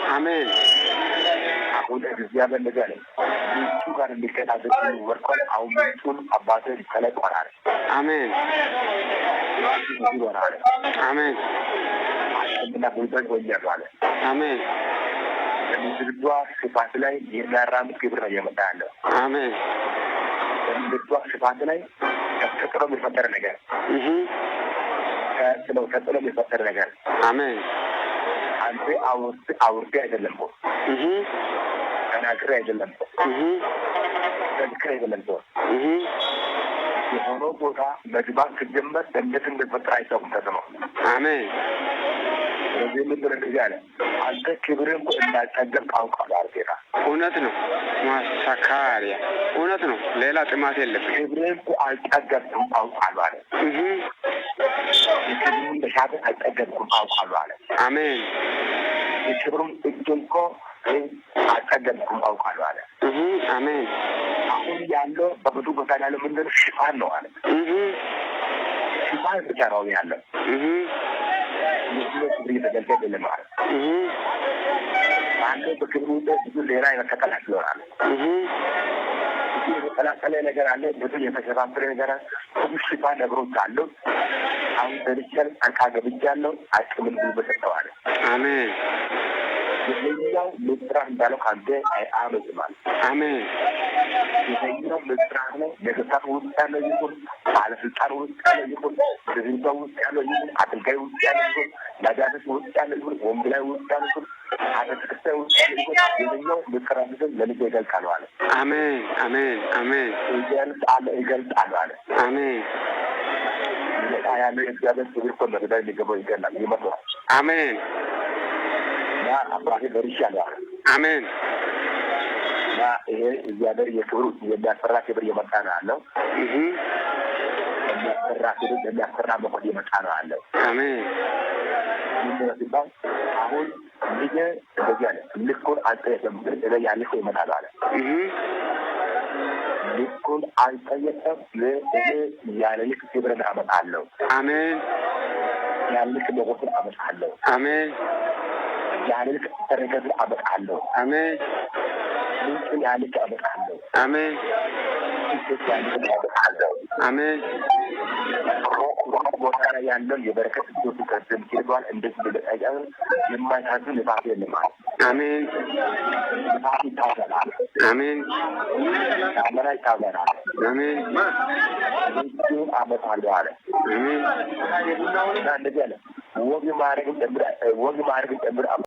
አሜን። አሁን እግዚአብሔር ነገር ምንጩ ጋር እንዲከታተል ወርቋል። አሁን ምንጩን አባትህ ተለቋል። አሜን አሜን እና ጉልበት ወያሏል። አሜን። በምድርቷ ስፋት ላይ የሚያራምድ ግብር ነው እየመጣ ያለው። አሜን። በምድርቷ ስፋት ላይ ተጥሎ የሚፈጠር ነገር ተጥሎ የሚፈጠር ነገር። አሜን። አንተ አውርቴ አይደለም እኮ ተናግሬ አይደለም እኮ ተንክሬ አይደለም እኮ የሆነው ቦታ መግባት ሲጀመር እንዴት እንደፈጠረ አይታወቅም ተሰማው። አሜን። ስለዚህ ምንድን እንደዚህ አለ አንተ ክብርን እኮ እንዳልጠገብክ አውቃለሁ አለ ጌታ። እውነት ነው ማሳካሪያ፣ እውነት ነው። ሌላ ጥማት የለብኝ። ክብርን እኮ አልጠገብኩም አውቃለሁ አለ። የክብሩን በሻትን አልጠገብኩም አውቃለሁ አለ። አሜን። የክብሩን እጁን እኮ አልጠገብኩም አውቃለሁ አለ። አሜን። አሁን ያለው በብዙ ቦታ ያለው ምንድን ነው? ሽፋን ነው አለ። ሽፋን ብቻ ነው ያለው። ክብር እየተገልገል የለም አለ። አንዱ በክብሩ ብዙ ሌላ የተቀላቀለ ይሆናል። ብዙ የተቀላቀለ ነገር አለ። ብዙ የተሸፋፈነ ነገር አለ። ብዙ ሽፋን ነገሮች አሉ። አሁን በልቸል አንካ ገብቻለሁ አቅምን ጉልበት ሰጥተዋል። አሜን። የኛው ምስራቅ እንዳለው ካንተ አመዝማል። አሜን። የኛው ምስራቅ ነው። ነገስታት ውስጥ ያለው ይሁን፣ ባለስልጣን ውስጥ ያለው ይሁን፣ ፕሬዝዳንት ውስጥ ያለው ይሁን፣ አገልጋይ ውስጥ ያለው ይሁን፣ ነጋዴ ውስጥ ያለው ይሁን፣ ወንጌላዊ ውስጥ ያለው ይሁን፣ አገልጋይ ውስጥ ያለው ይሁን፣ የኛው ምስራቅ ነው ለልጅ ይገልጣል አለ። አሜን። አሜን። አሜን። ይገልጣል አለ። አሜን። ያለው የእግዚአብሔር ክብር እኮ መግደል ሊገባው ይገላል ይመጣል። አሜን። ያ አባቴ በርሻለሁ። አሜን። ያ ይሄ እግዚአብሔር የክብሩ የሚያስፈራ ክብር እየመጣ ነው ያለው። የሚያስፈራ ክብር የሚያስፈራ መሆን እየመጣ ነው ያለው። አሜን። ምንድነው ሲባል አሁን ልጄ እንደዚህ አለ። ልኩን አልጠየቀም ግን ያልኩ ይመጣል አለ። ልኩን አልጠየቀም ለእኔ ያለ ልክ ክብርን አመጣለሁ። አሜን። ያለ ልክ ሞገስን አመጣለሁ። አሜን። ያለ ልክ በረከትን አመጣለሁ። አሜን። ምንጭን ያለ ልክ አመጣለሁ። አሜን። ያለ ልክ አመጣለሁ። አሜን። ቦታ ላይ ያለው የበረከት እጆቹ ከደም ይችላል። እንደዚህ ለጠያቀን የማይታዘን ልፋት የለም። አሜን። ልፋት ይታዘናል። አሜን። ታመራ ይታዘናል። አሜን። ልጁ አመጣለሁ አለ። አሜን። እንደዚህ አለ። ወግ ማድረግን ጨምር